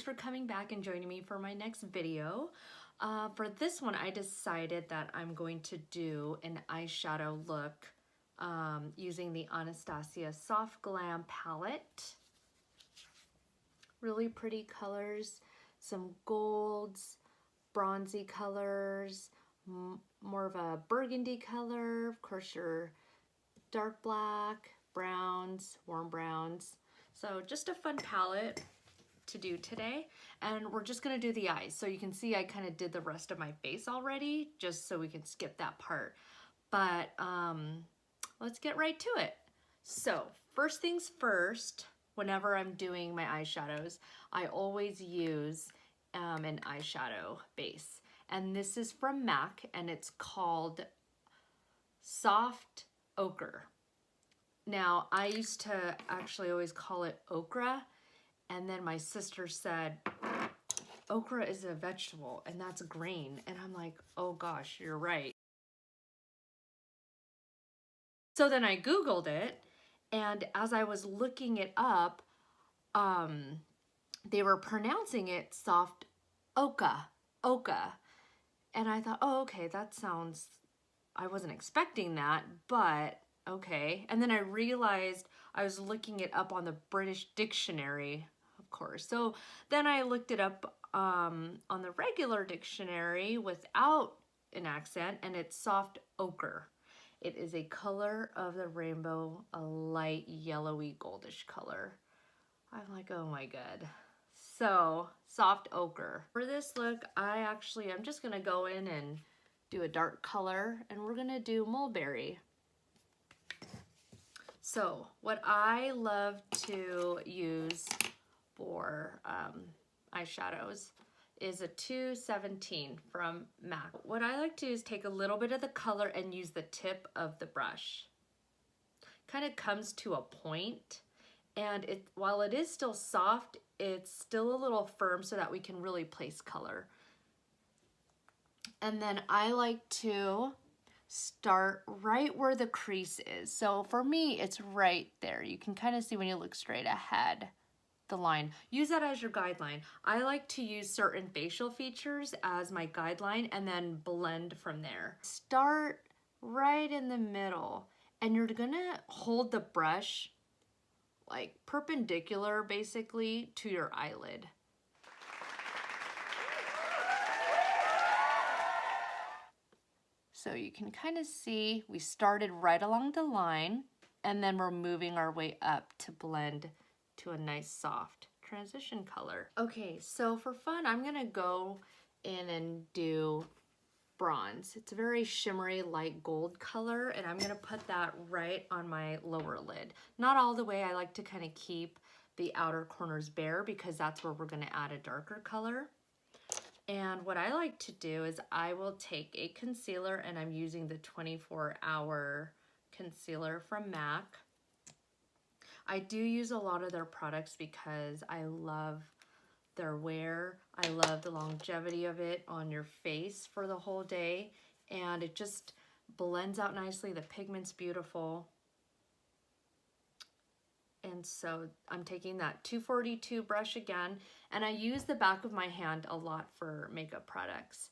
for coming back and joining me for my next video. For this one, I decided that I'm going to do an eyeshadow look using the Anastasia Soft Glam palette. Really pretty colors, some golds, bronzy colors, more of a burgundy color, of course your dark black, browns, warm browns. So just a fun palette to do today, and we're just gonna do the eyes. So you can see I kind of did the rest of my face already, just so we can skip that part. But let's get right to it. So first things first, whenever I'm doing my eyeshadows, I always use an eyeshadow base. And this is from MAC, and it's called Soft Ochre. Now, I used to actually always call it okra, and then my sister said, okra is a vegetable, and that's green. And I'm like, oh gosh, you're right. So then I Googled it, and as I was looking it up, they were pronouncing it soft oka. And I thought, oh, okay, that sounds, I wasn't expecting that, but okay. And then I realized I was looking it up on the British dictionary, of course. So then I looked it up on the regular dictionary without an accent, and it's soft ochre. It is a color of the rainbow, a light yellowy goldish color. I'm like, oh my god. So, soft ochre. For this look, I'm just gonna go in and do a dark color, and we're gonna do mulberry. So, what I love to use for eyeshadows is a 217 from MAC. What I like to do is take a little bit of the color and use the tip of the brush. Kind of comes to a point, and while it is still soft, it's still a little firm so that we can really place color. And then I like to start right where the crease is. So for me, it's right there. You can kind of see when you look straight ahead, the line. Use that as your guideline. I like to use certain facial features as my guideline and then blend from there. Start right in the middle, and you're gonna hold the brush like perpendicular basically to your eyelid. So you can kind of see we started right along the line, and then we're moving our way up to blend to a nice soft transition color. Okay, so for fun, I'm gonna go in and do bronze. It's a very shimmery light gold color, and I'm gonna put that right on my lower lid. Not all the way. I like to kind of keep the outer corners bare because that's where we're gonna add a darker color. And what I like to do is I will take a concealer, and I'm using the 24-hour concealer from MAC. I do use a lot of their products because I love their wear. I love the longevity of it on your face for the whole day, and it just blends out nicely. The pigment's beautiful. And so I'm taking that 242 brush again, and I use the back of my hand a lot for makeup products.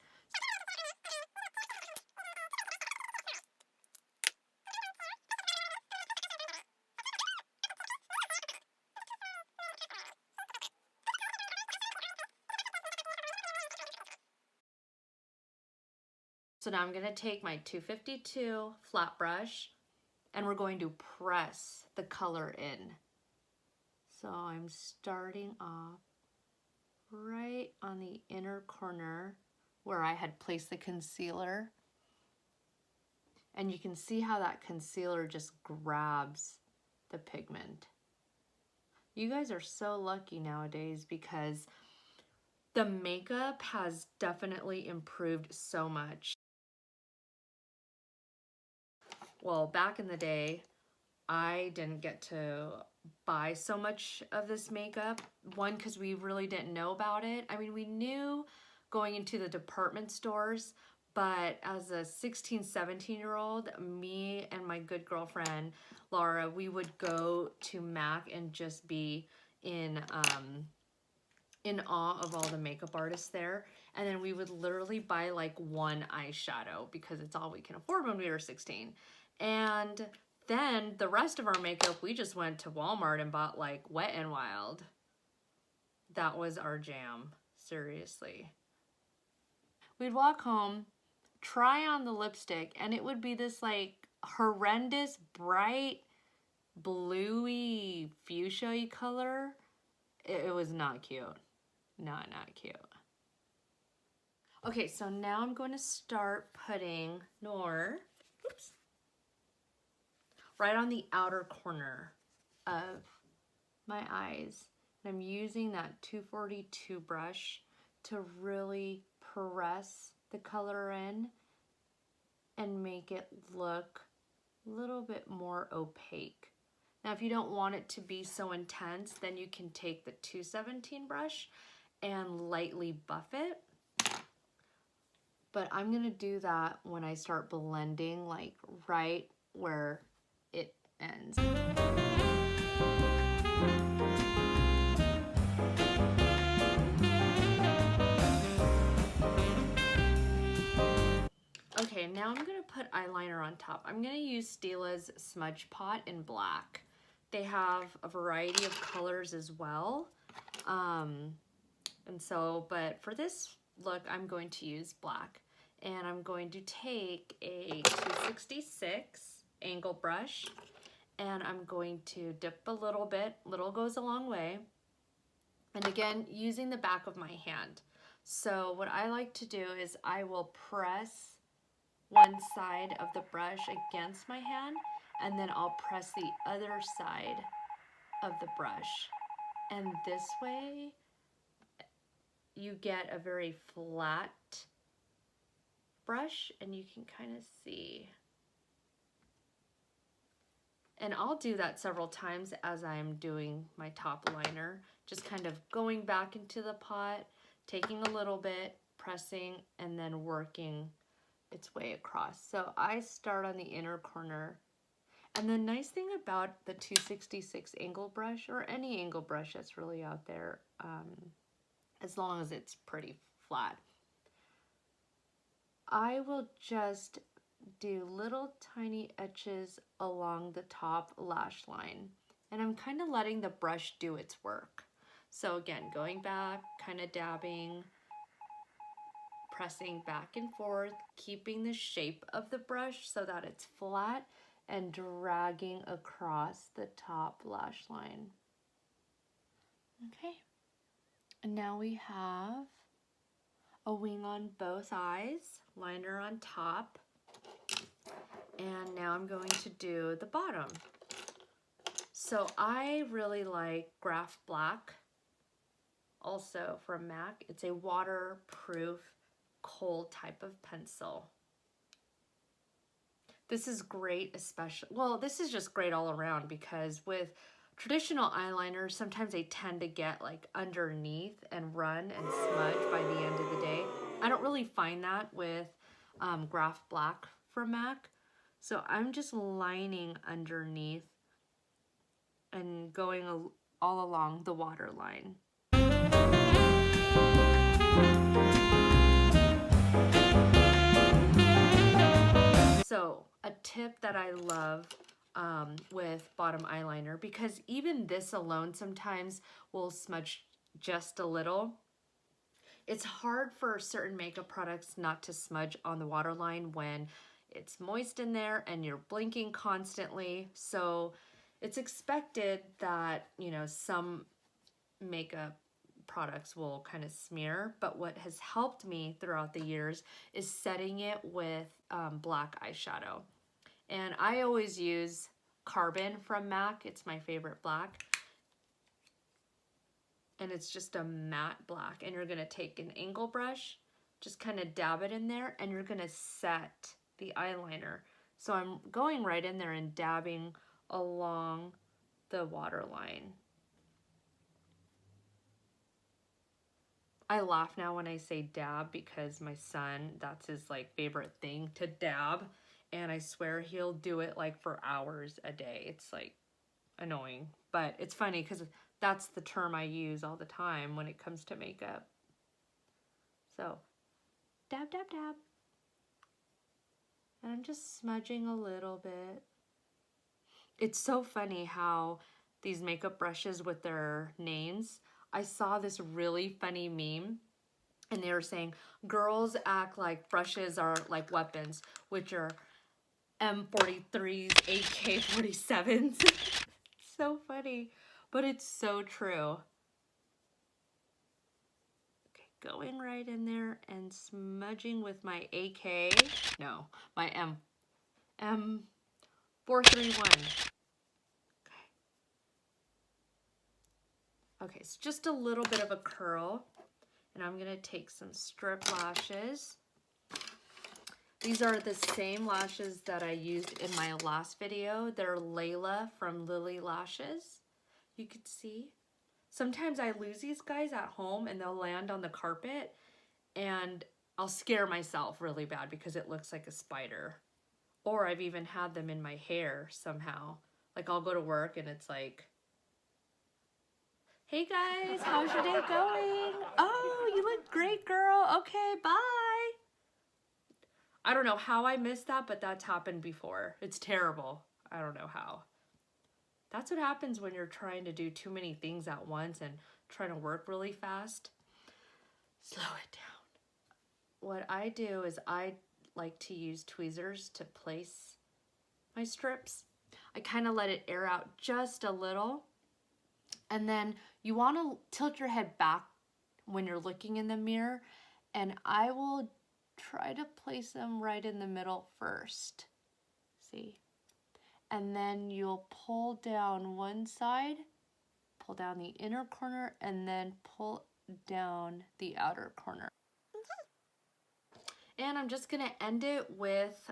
So now I'm going to take my 252 flat brush, and we're going to press the color in. So I'm starting off right on the inner corner where I had placed the concealer. And you can see how that concealer just grabs the pigment. You guys are so lucky nowadays because the makeup has definitely improved so much. Well, back in the day, I didn't get to buy so much of this makeup. One, because we really didn't know about it. I mean, we knew going into the department stores, but as a 16, 17-year-old, me and my good girlfriend, Laura, we would go to MAC and just be in in awe of all the makeup artists there. And then we would literally buy like one eyeshadow because it's all we can afford when we were 16. And then the rest of our makeup, we just went to Walmart and bought like Wet n Wild. That was our jam, seriously. We'd walk home, try on the lipstick, and it would be this like horrendous, bright, bluey, fuchsia color. It was not cute. Not cute. Okay, so now I'm going to start putting Noor, oops, right on the outer corner of my eyes. And I'm using that 242 brush to really press the color in and make it look a little bit more opaque. Now, if you don't want it to be so intense, then you can take the 217 brush and lightly buff it. But I'm gonna do that when I start blending, like right where it ends. Okay, now I'm gonna put eyeliner on top. I'm gonna use Stila's Smudge Pot in black. They have a variety of colors as well. But for this look, I'm going to use black. And I'm going to take a 266 angle brush and I'm going to dip a little bit. Little goes a long way. And again, using the back of my hand. So what I like to do is I will press one side of the brush against my hand and then I'll press the other side of the brush. And this way you get a very flat brush and you can kind of see. And I'll do that several times as I'm doing my top liner, just kind of going back into the pot, taking a little bit, pressing, and then working its way across. So I start on the inner corner. And the nice thing about the 266 angle brush, or any angle brush that's really out there, as long as it's pretty flat, I will just do little tiny etches along the top lash line. And I'm kind of letting the brush do its work. So again, going back, kind of dabbing, pressing back and forth, keeping the shape of the brush so that it's flat, and dragging across the top lash line. Okay, and now we have a wing on both eyes, liner on top, and now I'm going to do the bottom. So I really like Graph Black, also from MAC. It's a waterproof kohl type of pencil. This is great, especially, well, this is just great all around, because with traditional eyeliners, sometimes they tend to get like underneath and run and smudge by the end of the day. I don't really find that with Graph Black from MAC. So I'm just lining underneath and going all along the waterline. So a tip that I love with bottom eyeliner, because even this alone sometimes will smudge just a little. It's hard for certain makeup products not to smudge on the waterline when it's moist in there and you're blinking constantly. So it's expected that, you know, some makeup products will kind of smear, but what has helped me throughout the years is setting it with black eyeshadow. And I always use Carbon from MAC. It's my favorite black. And it's just a matte black. And you're gonna take an angle brush, just kind of dab it in there, and you're gonna set the eyeliner. So I'm going right in there and dabbing along the waterline. I laugh now when I say dab because my son, that's his like favorite thing to dab. And I swear he'll do it like for hours a day. It's like annoying, but it's funny because that's the term I use all the time when it comes to makeup. So, dab, dab, dab. And I'm just smudging a little bit. It's so funny how these makeup brushes with their names, I saw this really funny meme and they were saying girls act like brushes are like weapons, which are M43s, AK-47s. So funny, but it's so true. Okay, going right in there and smudging with my my M431. Okay, so just a little bit of a curl, and I'm gonna take some strip lashes. These are the same lashes that I used in my last video. They're Layla from Lily Lashes. You could see. Sometimes I lose these guys at home and they'll land on the carpet and I'll scare myself really bad because it looks like a spider. Or I've even had them in my hair somehow. Like I'll go to work and it's like, hey guys, how's your day going? Oh, you look great, girl. Okay, bye. I don't know how I missed that, but that's happened before. It's terrible. I don't know how. That's what happens when you're trying to do too many things at once and trying to work really fast. Slow it down. What I do is I like to use tweezers to place my strips. I kind of let it air out just a little. And then you want to tilt your head back when you're looking in the mirror, and I will try to place them right in the middle first. See? And then you'll pull down one side, pull down the inner corner, and then pull down the outer corner. And I'm just gonna end it with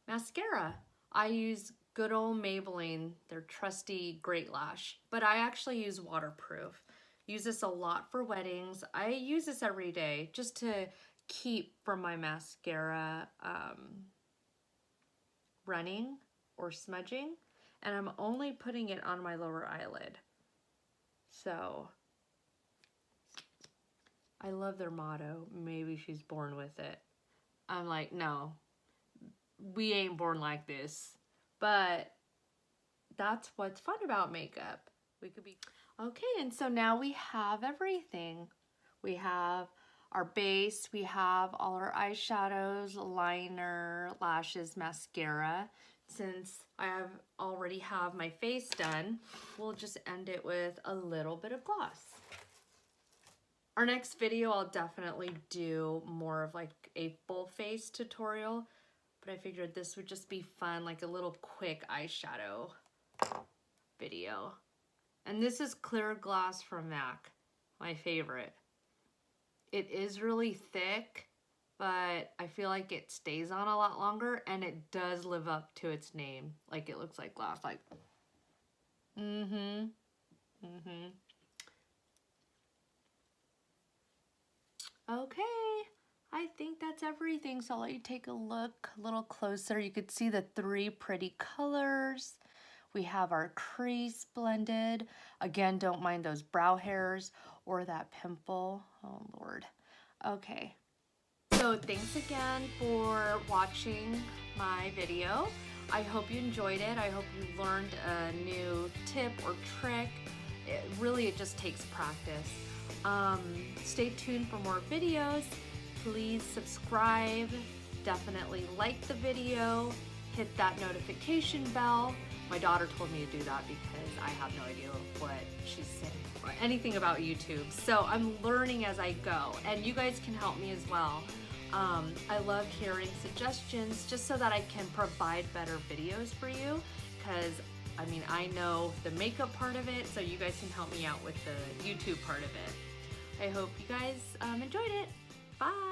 mascara. I use good old Maybelline, their trusty Great Lash, but I actually use waterproof. Use this a lot for weddings. I use this every day just to keep from my mascara running or smudging, and I'm only putting it on my lower eyelid. So I love their motto, maybe she's born with it. I'm like, no, we ain't born like this. But that's what's fun about makeup. We could be okay. And so now we have everything. We have our base, we have all our eyeshadows, liner, lashes, mascara. Since I already have my face done, we'll just end it with a little bit of gloss. Our next video, I'll definitely do more of like a full face tutorial, but I figured this would just be fun, like a little quick eyeshadow video. And this is clear gloss from MAC, my favorite. It is really thick, but I feel like it stays on a lot longer, and it does live up to its name. Like it looks like glass, like, Okay, I think that's everything. So I'll let you take a look a little closer. You could see the 3 pretty colors. We have our crease blended. Again, don't mind those brow hairs or that pimple. Oh, Lord. Okay. So thanks again for watching my video. I hope you enjoyed it. I hope you learned a new tip or trick. It just takes practice. Stay tuned for more videos. Please subscribe. Definitely like the video. Hit that notification bell. My daughter told me to do that because I have no idea what she's saying or anything about YouTube. So I'm learning as I go, and you guys can help me as well. I love hearing suggestions just so that I can provide better videos for you, because I mean, I know the makeup part of it, so you guys can help me out with the YouTube part of it. I hope you guys enjoyed it. Bye!